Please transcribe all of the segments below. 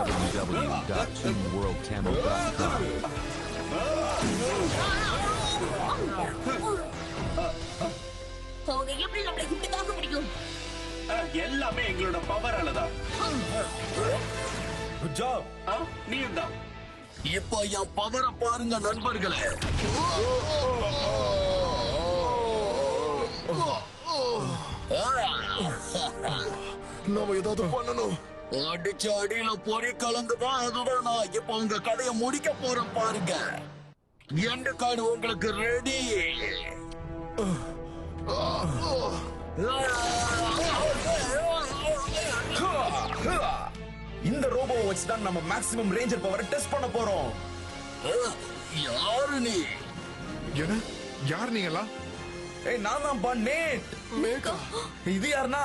www.teamworldtamil.com. அவங்க எப்படி நம்மளை இப்படி தாக்க முடியும்? எல்லாமே எங்களோட பவரால தான். Good job. நீயும் தான். இப்போ என் பவரை பாருங்க நண்பர்களே. நாம ஏதாவது பண்ணணும். அடிச்ச அடியில பொறி கலந்துதான். அதுதான் நான் இப்ப உங்க கதையை முடிக்க போறேன் பாருங்க. எந்த கார்டு உங்களுக்கு ரெடி? இந்த ரோபோவை வச்சு தான் நம்ம மேக்ஸிமம் ரேஞ்சர் பவரை டெஸ்ட் பண்ண போறோம். யாரு நீ? என்ன? யார் நீங்களா? ஏய், நான் தான் நேட். இது யாருன்னா?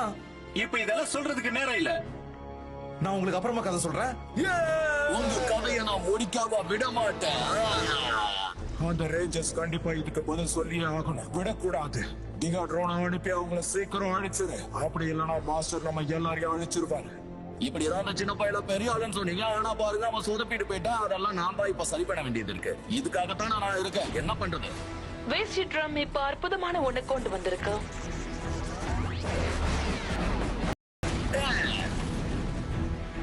இப்ப இதெல்லாம் சொல்றதுக்கு நேரம் இல்ல. நான் உங்களுக்கு அப்புறமா கதை சொல்றேன். உங்க கதையை நான் முடிக்காம விட மாட்டேன். அந்த ரேஞ்சர்ஸ் கண்டிப்பா இதுக்கு பதில் சொல்லியே ஆகணும். விடக்கூடாது. நீங்க ட்ரோனை அனுப்பி அவங்கள சீக்கிரம் அழிச்சிரு. அப்படி இல்லைன்னா மாஸ்டர் நம்ம எல்லாரையும் அழிச்சிருவாரு. இப்படி ஏதாவது சின்ன பையல பெரிய ஆளுன்னு சொன்னீங்க. ஆனா பாருங்க, அவன் சொதப்பிட்டு போயிட்டா. அதெல்லாம் நான் தான் இப்ப சரி பண்ண வேண்டியது இருக்கு. இதுக்காகத்தான் நான் இருக்கேன். என்ன பண்றது? வேஸ்ட் ட்ரம் இப்ப அற்புதமான ஒண்ணு கொண்டு வந்திருக்கு.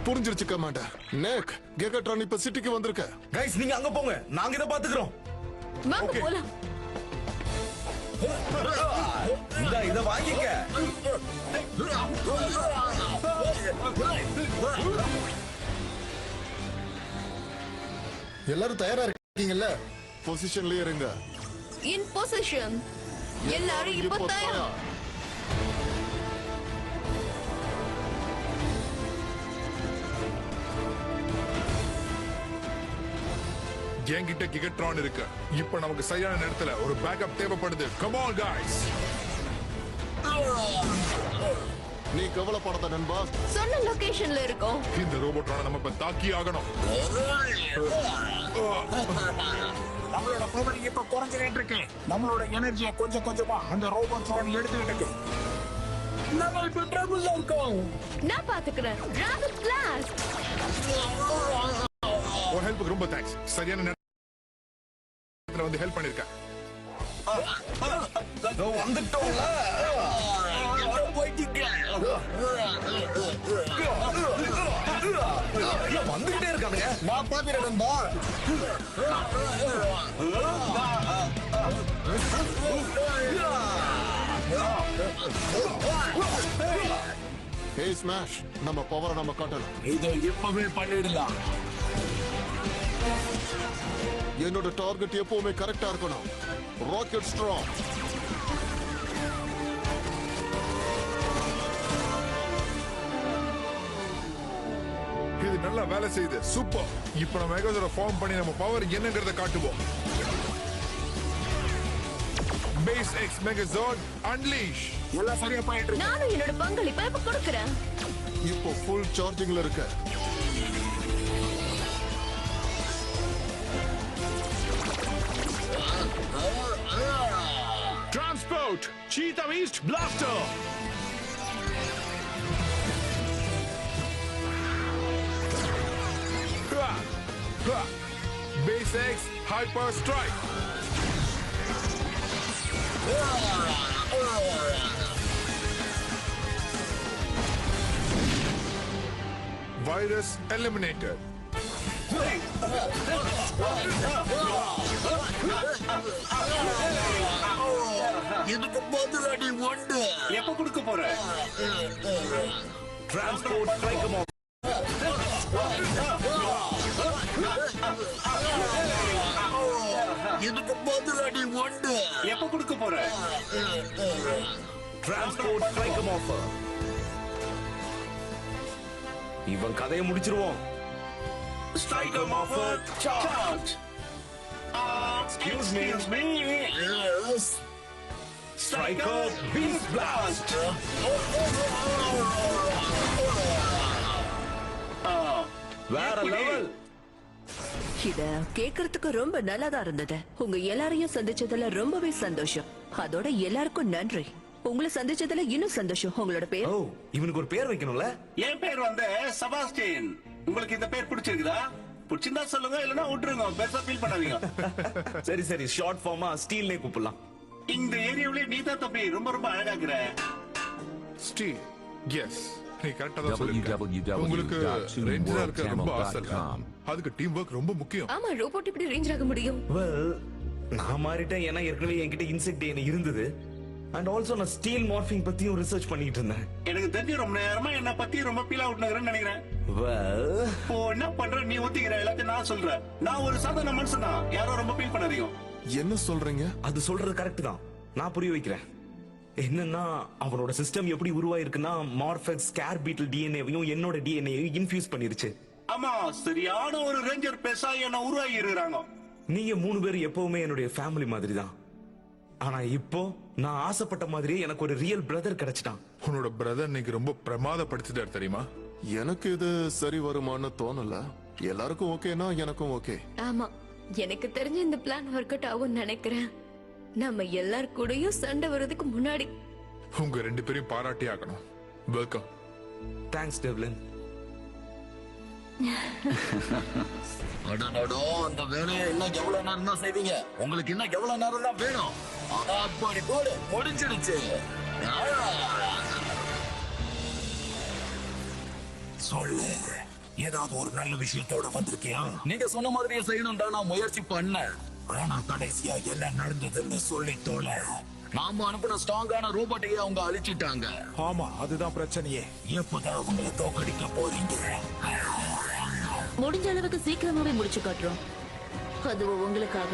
புரிஞ்சிருச்சு கமாண்டர். நேக், கெகட்ரான் இப்ப சிட்டிக்கு வந்திருக்க. கைஸ், நீங்க அங்க போங்க. நாங்க இத பாத்துக்கிறோம். வாங்க போலாம். இத வாங்கிக்க. எல்லாரும் தயாரா இருக்கீங்கல்ல? பொசிஷன்லயே இருங்க. இன் பொசிஷன். எல்லாரும் இப்ப தயார். என்கிட்ட கிகட்ரான் இருக்கு. இப்ப நமக்கு சரியான நேரத்துல ஒரு பேக்கப் தேவைப்படுது. Come on guys. நீ கவலைப்படாத நண்பா. சொன்ன லொகேஷன்ல இருக்கோம். இந்த ரோபோட்ரான நம்ம இப்ப தாக்கி ஆகணும். நம்மளோட பவர் இப்ப குறைஞ்சிட்டு இருக்கு. நம்மளோட எனர்ஜியை கொஞ்சம் கொஞ்சமா அந்த ரோபோட் ட்ரோன் எடுத்துக்கிட்டு இருக்கு. நம்ம இப்ப ட்ரபிள்ல இருக்கோம். நான் பாத்துக்கிறேன். Rapid blast. ஒரு ஹெல்ப்புக்கு ரொம்ப தேங்க்ஸ். சரியான நேரத்துல வந்து ஹெல்ப் பண்ணிருக்க. வந்துட்டோம்ல. வந்துட்டே இருக்கானுங்க. நான் பாக்கிறேன். ஹே ஸ்மாஷ், நம்ம பவரை நம்ம காட்டணும். இதை இப்பவே பண்ணிடலாம். என்னோட டார்கெட் எப்பவுமே கரெக்டா இருக்கணும். Rocket strong. இது நல்லா வேலை செய்யுது. சூப்பர். இப்போ நம்ம மெகாசரை ஃபார்ம் பண்ணி நம்ம பவர் என்னங்கறத காட்டுவோம். பேஸ் எக்ஸ் மெகாசார்ட் அன்லீஷ். எல்லாம் சரியா போயிட்டு இருக்கு. நானும் என்னோட பங்களிப்பை இப்ப கொடுக்கறேன். இப்போ ஃபுல் சார்ஜிங்ல இருக்கு. Transport Cheetah East Blaster. Base X Hyper Strike. Virus eliminated. இதுக்கு பதிலடி உண்டு. எப்ப கொடுக்க போற? Transport strike. இதுக்கு பதிலடி உண்டு. எப்ப கொடுக்க போற? Transport strike offer. இவன் கதையை முடிச்சிருவோம். Strike offer charge. Excuse me. Yes. Striker Beast Blast. வேற லெவல். இத கேக்குறதுக்கு ரொம்ப நல்லதா இருந்தது. உங்க எல்லாரையும் சந்திச்சதுல ரொம்பவே சந்தோஷம். அதோட எல்லாருக்கும் நன்றி. உங்களை சந்திச்சதுல இன்னும் சந்தோஷம். உங்களோட பேர்? இவனுக்கு ஒரு பேர் வைக்கணும்ல. என் பேர் வந்து செபாஸ்டியன். உங்களுக்கு இந்த பேர் பிடிச்சிருக்குதா? பிடிச்சிருந்தா சொல்லுங்க, இல்லைன்னா விட்டுருங்க. பெருசா ஃபீல் பண்ணாதீங்க. சரி சரி, ஷார்ட் ஃபார்மா ஸ்டீல்னே கூப்பிடலாம். இந்த ஏரியாவிலே நீ தான் தம்பி ரொம்ப ரொம்ப அழகாக்குற. ஸ்டீல், எஸ், நீ கரெக்டா தான் சொல்லிருக்க. உங்களுக்கு ரேஞ்சரா இருக்க ரொம்ப ஆசை இல்ல? அதுக்கு டீம் ஒர்க் ரொம்ப முக்கியம். ஆமா, ரோபோட் இப்படி ரேஞ்ச் ஆக முடியும். வெல், நான் மாறிட்டேன். ஏன்னா ஏற்கனவே என்கிட்ட இன்செக்ட் DNA இருந்தது. அண்ட் ஆல்சோ நான் ஸ்டீல் மார்பிங் பத்தியும் ரிசர்ச் பண்ணிட்டு இருந்தேன். எனக்கு தெரிஞ்சு ரொம்ப நேரமா என்ன பத்தி ரொம்ப ஃபீல் அவுட்னுங்கறேன்னு நினைக்கிறேன். வெல், இப்போ என்ன பண்ற நீ ஒத்திக்கிற எல்லாத்தையும் நான் சொல்றேன். நான் ஒரு சாதாரண மனுஷன் தான், யாரும் ரொம்ப ஃபீல் பண்ணாதீங்க. என்ன சொல்றீங்க? அது சொல்றது கரெக்ட் தான். நான் புரிய வைக்கிறேன். என்னன்னா அவனோட சிஸ்டம் எப்படி உருவாயிருக்குன்னா மார்ஃபெக்ஸ் ஸ்கேர் பீட்டில் டிஎன்ஏவையும் என்னோட டிஎன்ஏவையும் இன்ஃபியூஸ் பண்ணிருச்சு. ஆமா, சரியான ஒரு ரேஞ்சர் பேசா என்ன உருவாகி இருக்கிறாங்க. நீங்க 3 பேர் எப்பவுமே என்னுடைய ஃபேமிலி மாதிரி தான். ஆனா இப்போ நான் ஆசைப்பட்ட மாதிரியே எனக்கு ஒரு ரியல் பிரதர் கிடைச்சிட்டான். உன்னோட பிரதர் இன்னைக்கு ரொம்ப பிரமாதப்படுத்திட்டார் தெரியுமா? எனக்கு இது சரி வருமான்னு தோணல. எல்லாருக்கும் ஓகேனா எனக்கும் ஓகே. ஆமா, எனக்கு தெரிஞ்ச இந்த பிளான் ஒர்க் அவுட் ஆகும்னு நினைக்கிறேன். நம்ம எல்லார் கூடயும் சண்டை வர்றதுக்கு முன்னாடி உங்க 2 பேரையும் பாராட்டி ஆகணும். வெல்கம். Thanks Devlin. அடடடோ, அந்த வேலையை இன்னும் எவ்வளவு நேரம் தான் செய்வீங்க? உங்களுக்கு இன்னும் எவ்வளவு நேரம் தான் வேணும்? அப்படி போடு, முடிஞ்சிடுச்சு. சொல்லு, ஏதாவது ஒரு நல்ல விஷயத்தோட வந்திருக்கியா? நீங்க சொன்ன மாதிரியே செய்யணும் தான் நான் முயற்சி பண்ணேன். ஆனா கடைசியா என்ன நடந்ததுன்னு சொல்லி தோல. நாம அனுப்பின ஸ்ட்ராங்கான ரோபோட்டையே அவங்க அழிச்சிட்டாங்க. ஆமா, அதுதான் பிரச்சனையே. எப்பதான் உங்களை தோக்கடிக்க போறீங்க? முடிஞ்ச அளவுக்கு சீக்கிரமாவே முடிச்சு காட்டுறோம். அதுவும் உங்களுக்காக.